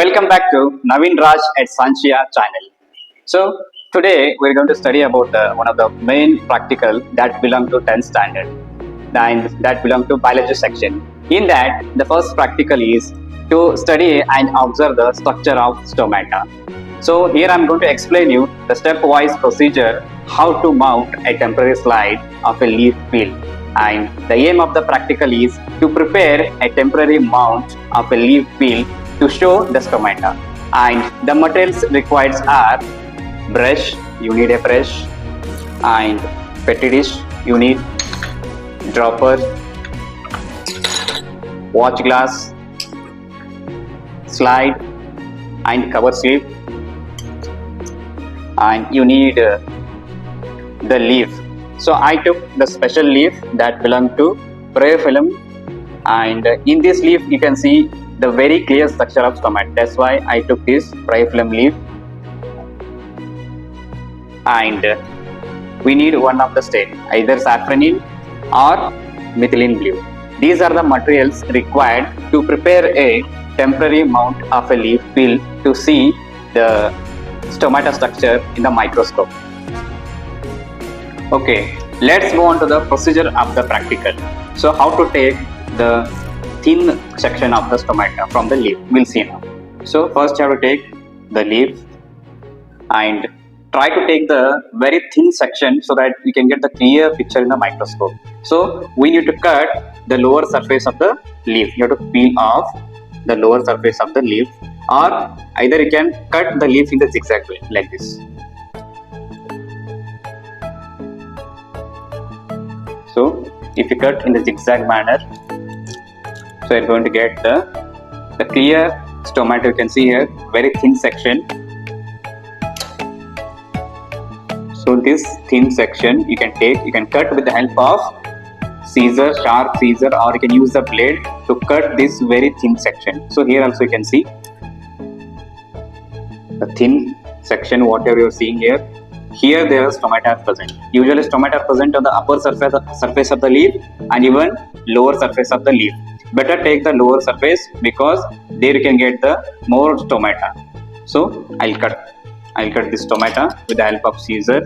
Welcome back to Naveen Raj at Sanchia channel. So today we're going to study about one of the main practical that belong to 10th standard and that belong to biology section. In that, the first practical is to study and observe the structure of stomata. So here I'm going to explain you the stepwise procedure how to mount a temporary slide of a leaf peel. And the aim of the practical is to prepare a temporary mount of a leaf peel to show the stomata. And the materials required are brush, you need a brush, and petri dish, you need dropper, watch glass, slide, and cover slip, and you need the leaf. So I took the special leaf that belong to film, and in this leaf you can see the very clear structure of stomata. That's why I took this film leaf. And we need one of the stain, either saffronin or methylene blue. These are the materials required to prepare a temporary mount of a leaf peel to see the stomata structure in the microscope. Okay, let's move on to the procedure of the practical. So how to take the thin section of the stomata from the leaf, we'll see now. So first you have to take the leaf and try to take the very thin section so that we can get the clear picture in the microscope. So we need to cut the lower surface of the leaf. You have to peel off the lower surface of the leaf, or either you can cut the leaf in the zigzag way like this. So if you cut in the zigzag manner, so you're going to get the clear stomata. You can see here very thin section. So this thin section you can take, you can cut with the help of scissor, sharp scissor, or you can use the blade to cut this very thin section. So here also you can see the thin section, whatever you're seeing here. Here there are stomata present. Usually stomata are present on the upper surface of the leaf and even lower surface of the leaf. Better take the lower surface because there you can get the more stomata. So I'll cut this stomata with the help of scissor,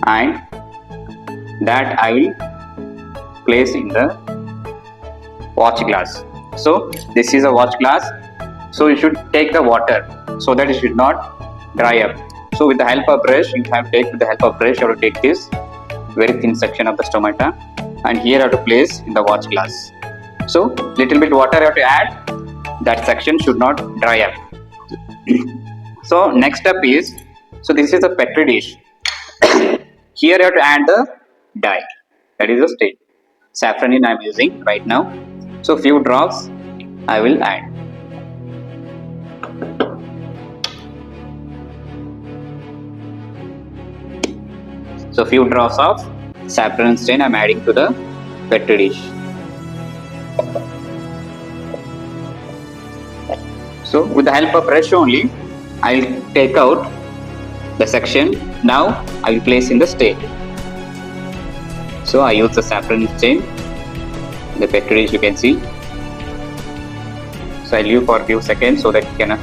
and that I will place in the watch glass. So this is a watch glass. So you should take the water so that it should not dry up. So with the help of brush, you have to take this very thin section of the stomata, and here I have to place in the watch glass. So little bit water I have to add. That section should not dry up. So next step is, so this is a petri dish. Here you have to add the dye, that is the stain. Saffronin I am using right now. So few drops I will add. So few drops of saffron stain I am adding to the petri dish. So with the help of brush only, I will take out the section. Now I will place in the stain. So I use the saffron stain. The petri dish you can see. So I leave for a few seconds so that you can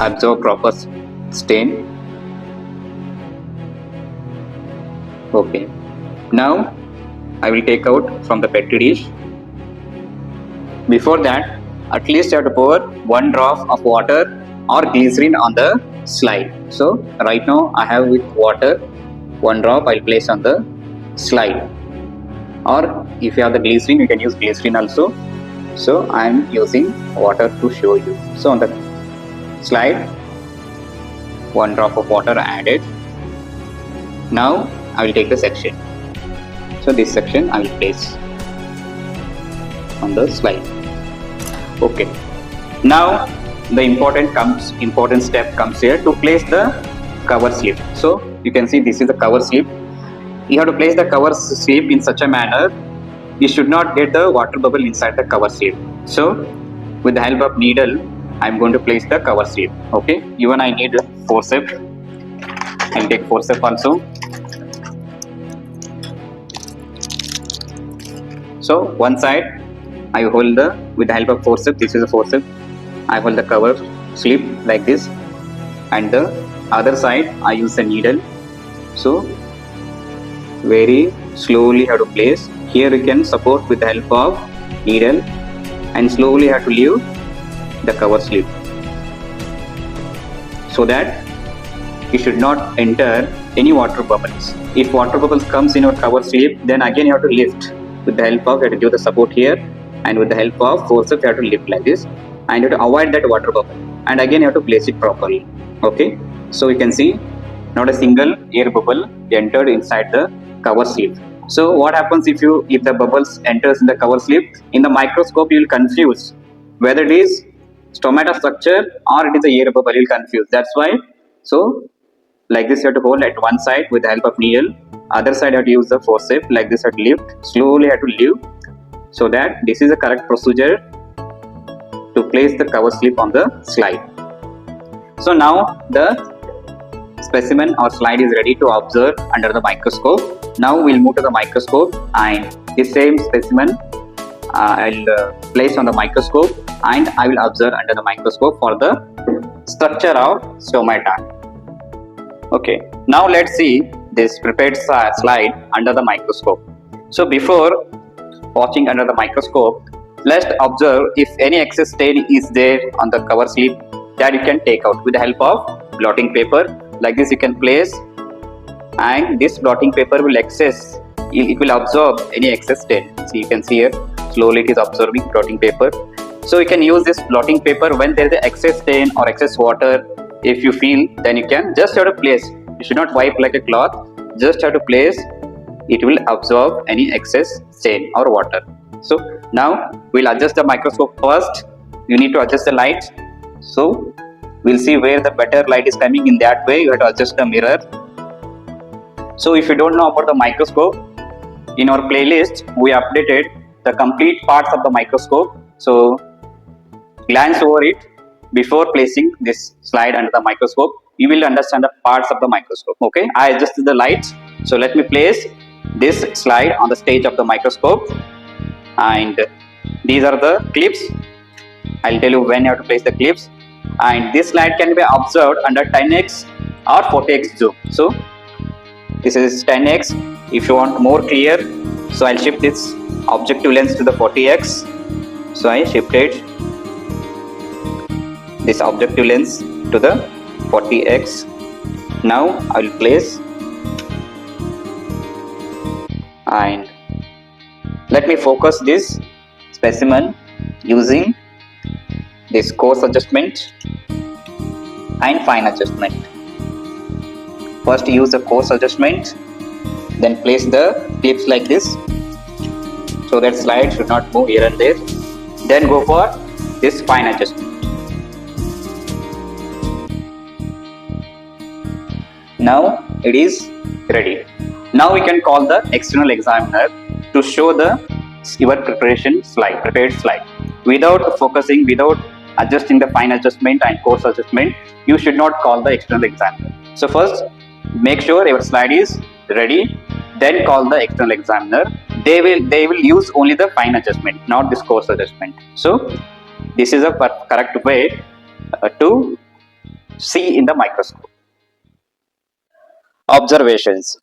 absorb proper stain. Okay. Now I will take out from the petri dish. Before that, at least you have to pour one drop of water or glycerin on the slide. So right now I have with water, one drop I will place on the slide, or if you have the glycerin you can use glycerin also. So I am using water to show you. So on the slide, one drop of water added. Now I will take the section. So this section I will place on the slide. Okay. Now the important step comes here, to place the cover slip. So you can see this is the cover slip. You have to place the cover slip in such a manner you should not get the water bubble inside the cover slip. So with the help of needle I am going to place the cover slip. Okay. Even I need a forceps. I will take forceps also. So one side I hold with the help of forceps. This is a forceps. I hold the cover slip like this, and the other side I use a needle. So very slowly have to place. Here you can support with the help of needle, and slowly have to leave the cover slip, so that you should not enter any water bubbles. If water bubbles comes in your cover slip, then again you have to lift with the help of, you have to give the support here, and with the help of forceps you have to lift like this, and you have to avoid that water bubble, and again you have to place it properly. Okay, so you can see not a single air bubble entered inside the cover slip. So what happens if the bubbles enters in the cover slip? In the microscope you will confuse whether it is stomata structure or it is a air bubble. You will confuse. That's why. So like this you have to hold at one side with the help of needle, other side you have to use the forceps like this, you have to lift, slowly you have to lift, so that this is the correct procedure to place the cover slip on the slide. So now the specimen or slide is ready to observe under the microscope. Now we'll move to the microscope, and the same specimen I'll place on the microscope, and I will observe under the microscope for the structure of stomata. Okay, now let's see this prepared slide under the microscope. So before watching under the microscope, let's observe if any excess stain is there on the cover slip, that you can take out with the help of blotting paper. Like this you can place, and this blotting paper will it will absorb any excess stain. So you can see here, slowly it is absorbing blotting paper. So you can use this blotting paper when there is an excess stain or excess water. If you feel, then you can just have to place. You should not wipe like a cloth, just have to place. It will absorb any excess stain or water. So now we'll adjust the microscope first. You need to adjust the light. So we'll see where the better light is coming. In that way you have to adjust the mirror. So if you don't know about the microscope, in our playlist we updated the complete parts of the microscope. So glance over it before placing this slide under the microscope. You will understand the parts of the microscope. Okay, I adjusted the lights. So let me place this slide on the stage of the microscope, and these are the clips. I'll tell you when you have to place the clips, and this slide can be observed under 10x or 40x zoom. So this is 10x. If you want more clear, so I'll shift this objective lens to the 40x. So I shifted this objective lens to the 40x. Now I will place, and let me focus this specimen using this coarse adjustment and fine adjustment. First use the coarse adjustment, then place the clips like this, so that slide should not move here and there. Then go for this fine adjustment. Now it is ready. Now we can call the external examiner to show your prepared slide. Without focusing, without adjusting the fine adjustment and coarse adjustment, you should not call the external examiner. So first make sure your slide is ready, then call the external examiner. They will use only the fine adjustment, not this coarse adjustment. So this is a correct way to see in the microscope. Observations.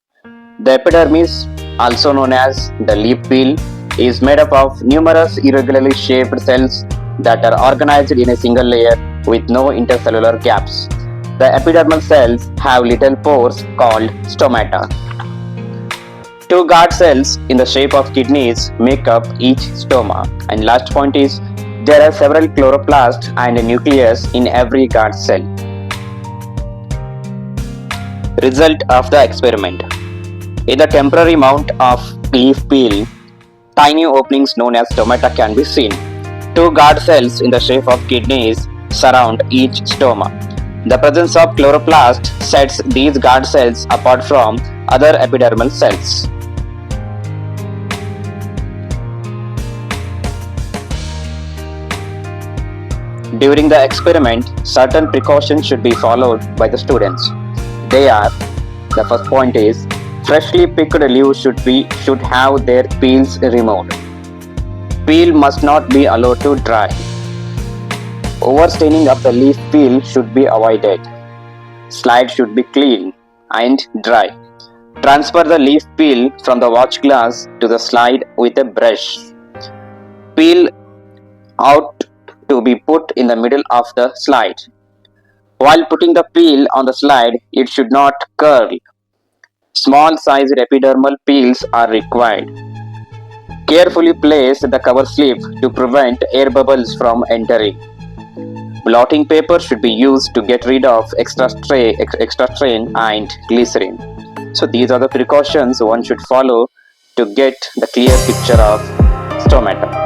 The epidermis, also known as the leaf peel, is made up of numerous irregularly shaped cells that are organized in a single layer with no intercellular gaps. The epidermal cells have little pores called stomata. Two guard cells in the shape of kidneys make up each stoma. And last point is, there are several chloroplasts and a nucleus in every guard cell. Result of the experiment. In the temporary mount of leaf peel, tiny openings known as stomata can be seen. Two guard cells in the shape of kidneys surround each stoma. The presence of chloroplast sets these guard cells apart from other epidermal cells. During the experiment, certain precautions should be followed by the students. They are, the first point is, freshly picked leaves should have their peels removed. Peel must not be allowed to dry. Overstaining of the leaf peel should be avoided. Slide should be clean and dry. Transfer the leaf peel from the watch glass to the slide with a brush. Peel out to be put in the middle of the slide. While putting the peel on the slide, it should not curl. Small sized epidermal peels are required. Carefully place the cover slip to prevent air bubbles from entering. Blotting paper should be used to get rid of extra strain and glycerin. So these are the precautions one should follow to get the clear picture of stomata.